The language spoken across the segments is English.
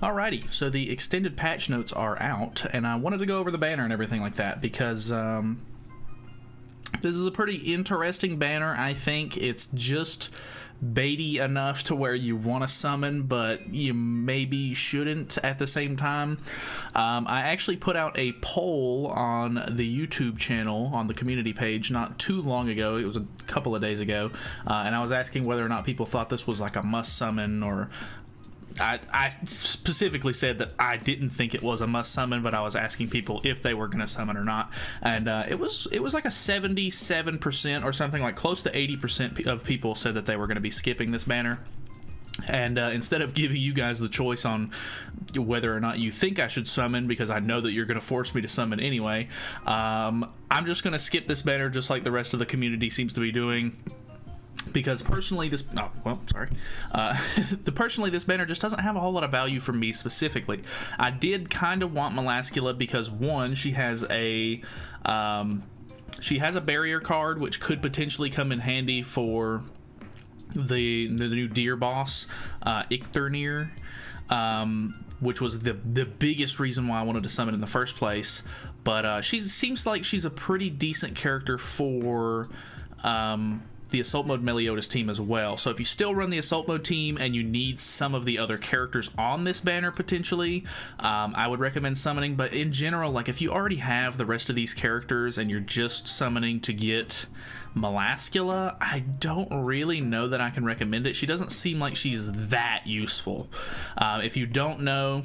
Alrighty, so the extended patch notes are out, and I wanted to go over the banner and everything like that because this is a pretty interesting banner. I think it's just baity enough to where you want to summon, but you maybe shouldn't at the same time. I actually put out a poll on the YouTube channel on the community page not too long ago. It was a couple of days ago, and I was asking whether or not people thought this was like a must summon, or I specifically said that I didn't think it was a must summon, but I was asking people if they were going to summon or not, and it was like a 77% or something, like close to 80% of people said that they were going to be skipping this banner. And instead of giving you guys the choice on whether or not you think I should summon, because I know that you're going to force me to summon anyway, I'm just going to skip this banner just like the rest of the community seems to be doing. Because personally, this personally this banner just doesn't have a whole lot of value for me specifically. I did kind of want Melascula because, one, she has a barrier card which could potentially come in handy for the new deer boss, Icthernir, which was the biggest reason why I wanted to summon in the first place. But she seems like she's a pretty decent character for the Assault Mode Meliodas team as well. So if you still run the Assault Mode team and you need some of the other characters on this banner potentially, I would recommend summoning. But in general, like if you already have the rest of these characters and you're just summoning to get Melascula, I don't really know that I can recommend it. She doesn't seem like she's that useful. If you don't know,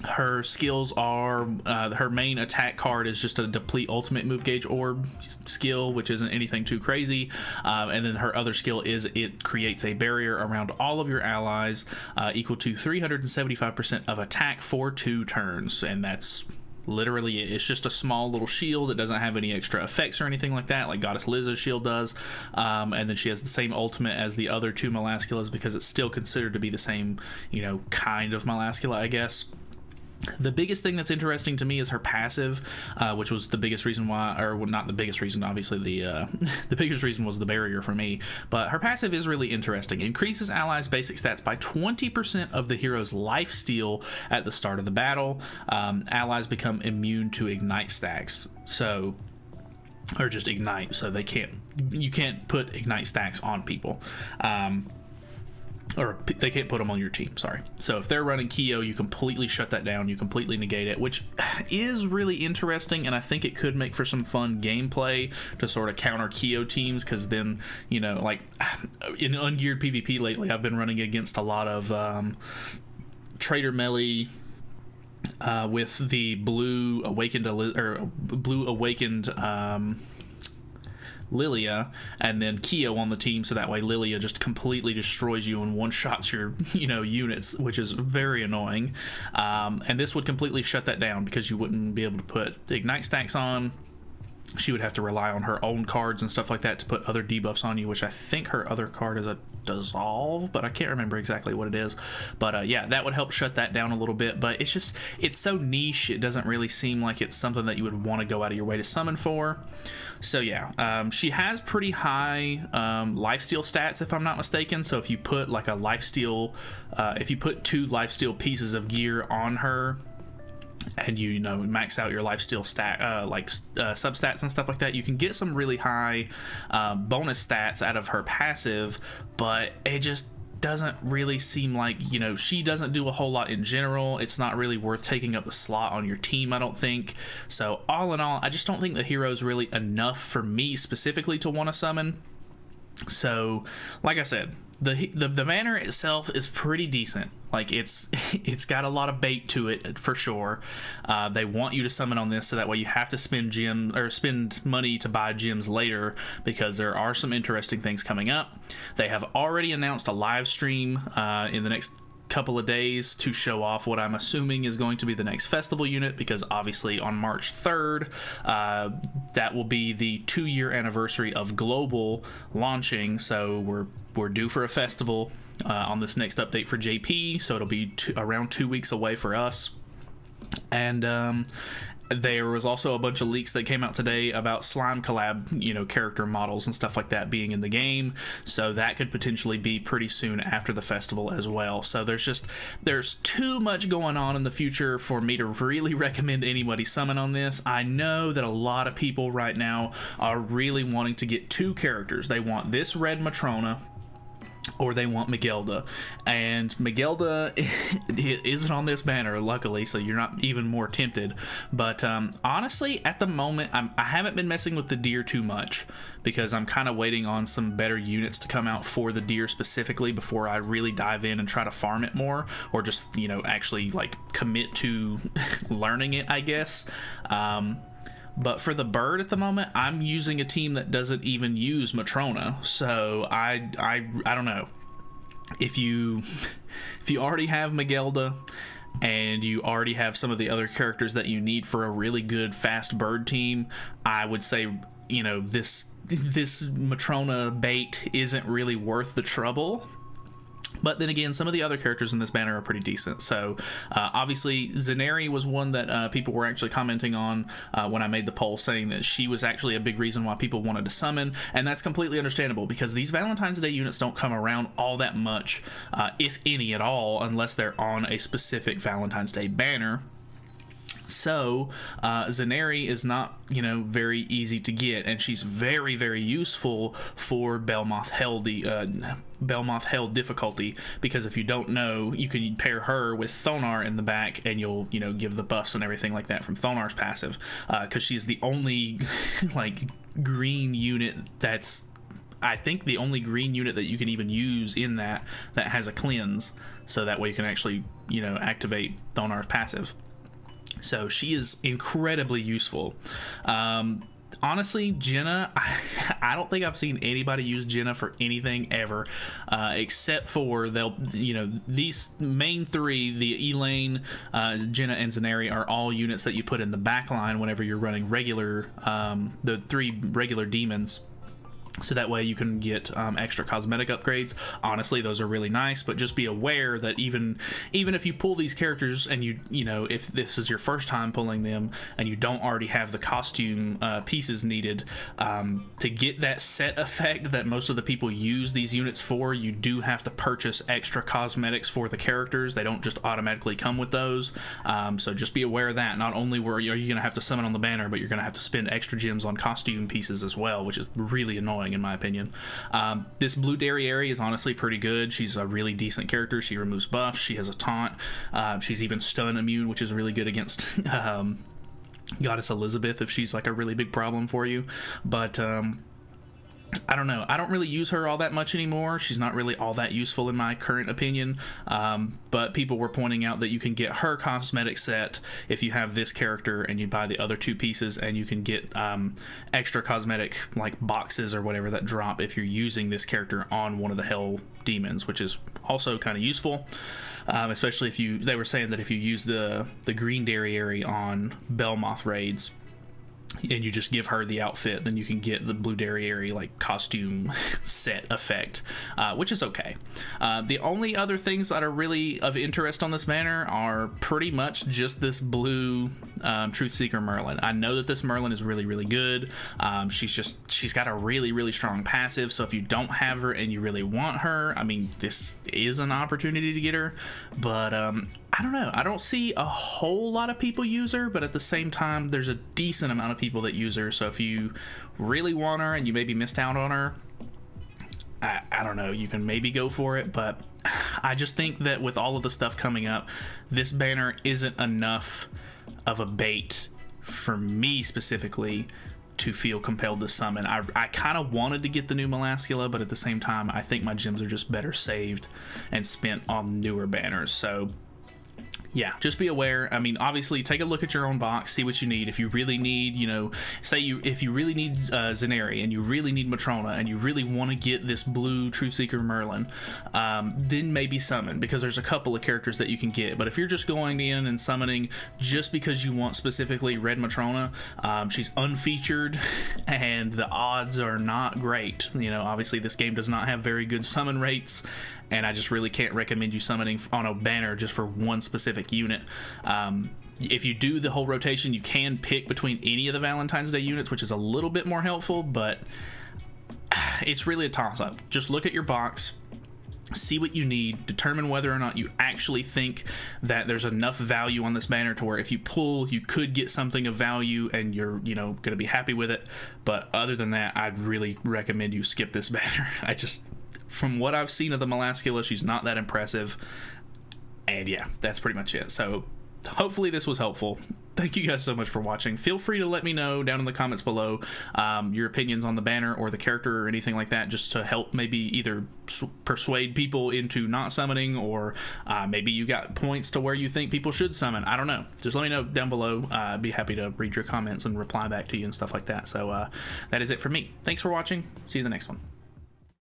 her skills are her main attack card is just a deplete ultimate move gauge orb skill, which isn't anything too crazy, and then her other skill is it creates a barrier around all of your allies equal to 375% of attack for 2 turns, and that's literally it. It's just a small little shield. It doesn't have any extra effects or anything like that, like Goddess Liz's shield does. And then she has the same ultimate as the other 2 Melasculas because it's still considered to be the same, kind of Melascula, I guess. The biggest thing that's interesting to me is her passive, which was the biggest reason why, or well, not the biggest reason, obviously the biggest reason was the barrier for me, but her passive is really interesting. Increases allies' basic stats by 20% of the hero's lifesteal at the start of the battle. Allies become immune to ignite stacks, or just ignite, so you can't put ignite stacks on people. Or they can't put them on your team, sorry. So if they're running Kyo, you completely shut that down, you completely negate it, which is really interesting, and I think it could make for some fun gameplay to sort of counter Kyo teams, because then, like in ungeared PvP lately, I've been running against a lot of Trader Melee with the blue awakened Lilia, and then Kyo on the team, so that way Lilia just completely destroys you and one-shots your units, which is very annoying. And this would completely shut that down because you wouldn't be able to put ignite stacks on. She would have to rely on her own cards and stuff like that to put other debuffs on you, which I think her other card is a dissolve, but I can't remember exactly what it is. But yeah, that would help shut that down a little bit, but it's so niche, it doesn't really seem like it's something that you would want to go out of your way to summon for. So yeah, she has pretty high lifesteal stats, if I'm not mistaken. So if you put like a lifesteal, if you put 2 lifesteal pieces of gear on her, and you max out your lifesteal stat, substats and stuff like that, you can get some really high bonus stats out of her passive, but it just doesn't really seem like, she doesn't do a whole lot in general. It's not really worth taking up the slot on your team, I don't think. So all in all, I just don't think the hero's really enough for me specifically to want to summon. So like I said, the banner itself is pretty decent. Like it's got a lot of bait to it for sure. They want you to summon on this, so that way you have to spend money to buy gems later, because there are some interesting things coming up. They have already announced a live stream in the next couple of days to show off what I'm assuming is going to be the next festival unit, because obviously on March 3rd that will be the 2-year anniversary of Global launching, so we're due for a festival on this next update for JP, so it'll be around 2 weeks away for us. And There was also a bunch of leaks that came out today about slime collab, character models and stuff like that being in the game. So that could potentially be pretty soon after the festival as well. So there's too much going on in the future for me to really recommend anybody summon on this. I know that a lot of people right now are really wanting to get 2 characters. They want this red Matrona, or they want Miguelda, and Miguelda isn't on this banner, luckily, so you're not even more tempted. But honestly, at the moment, I haven't been messing with the deer too much, because I'm kind of waiting on some better units to come out for the deer specifically before I really dive in and try to farm it more, or just actually like commit to learning it, I guess. But for the bird at the moment, I'm using a team that doesn't even use Matrona. So I don't know. If you already have Miguelda and you already have some of the other characters that you need for a really good fast bird team, I would say, this Matrona bait isn't really worth the trouble. But then again, some of the other characters in this banner are pretty decent. So obviously, Zaneri was one that people were actually commenting on when I made the poll, saying that she was actually a big reason why people wanted to summon. And that's completely understandable, because these Valentine's Day units don't come around all that much, if any at all, unless they're on a specific Valentine's Day banner. So Zaneri is not very easy to get, and she's very, very useful for Belmoth Hell difficulty, because if you don't know, you can pair her with Thonar in the back, and you'll give the buffs and everything like that from Thonar's passive, because she's the only like green unit that's, I think, the only green unit that you can even use in that has a cleanse, so that way you can actually activate Thonar's passive. So she is incredibly useful. Honestly, Jenna, I don't think I've seen anybody use Jenna for anything ever, except for these main 3, the Elaine, Jenna, and Zaneri, are all units that you put in the back line whenever you're running the 3 regular demons. So that way you can get extra cosmetic upgrades. Honestly, those are really nice, but just be aware that even if you pull these characters and if this is your first time pulling them and you don't already have the costume pieces needed to get that set effect that most of the people use these units for, you do have to purchase extra cosmetics for the characters. They don't just automatically come with those. So just be aware of that. Not only are you going to have to summon on the banner, but you're going to have to spend extra gems on costume pieces as well, which is really annoying in my opinion. This Blue Derriere is honestly pretty good. She's a really decent character. She removes buffs. She has a taunt. She's even stun immune, which is really good against Goddess Elizabeth if she's like a really big problem for you. But I don't know. I don't really use her all that much anymore. She's not really all that useful in my current opinion. But people were pointing out that you can get her cosmetic set if you have this character and you buy the other 2 pieces, and you can get extra cosmetic like boxes or whatever that drop if you're using this character on one of the Hell demons, which is also kind of useful. Especially if they were saying that if you use the green Derriere on Belmoth raids, and you just give her the outfit, then you can get the Blue Derriere like costume set effect, which is okay. The only other things that are really of interest on this banner are pretty much just this blue Truthseeker Merlin. I know that this Merlin is really, really good. She's got a really, really strong passive, so if you don't have her and you really want her, I mean, this is an opportunity to get her. But I don't know. I don't see a whole lot of people use her, but at the same time, there's a decent amount of people that use her. So if you really want her and you maybe missed out on her, I don't know, you can maybe go for it. But I just think that with all of the stuff coming up, this banner isn't enough of a bait for me specifically to feel compelled to summon. I kind of wanted to get the new Melascula, but at the same time, I think my gems are just better saved and spent on newer banners. So yeah, just be aware. I mean, obviously, take a look at your own box, see what you need. If you really need, if you really need Zaneri and you really need Matrona and you really want to get this blue Truthseeker Merlin, then maybe summon, because there's a couple of characters that you can get. But if you're just going in and summoning just because you want specifically red Matrona, she's unfeatured and the odds are not great. Obviously, this game does not have very good summon rates, and I just really can't recommend you summoning on a banner just for one specific unit. if you do the whole rotation, you can pick between any of the Valentine's Day units, which is a little bit more helpful, but it's really a toss-up. Just look at your box, see what you need, determine whether or not you actually think that there's enough value on this banner to where if you pull, you could get something of value and you're, you know, going to be happy with it. But other than that, I'd really recommend you skip this banner. From what I've seen of the Melascula, she's not that impressive. And yeah, that's pretty much it. So hopefully this was helpful. Thank you guys so much for watching. Feel free to let me know down in the comments below your opinions on the banner or the character or anything like that, just to help maybe either persuade people into not summoning, or maybe you got points to where you think people should summon. I don't know. Just let me know down below. I'd be happy to read your comments and reply back to you and stuff like that. So that is it for me. Thanks for watching. See you in the next one.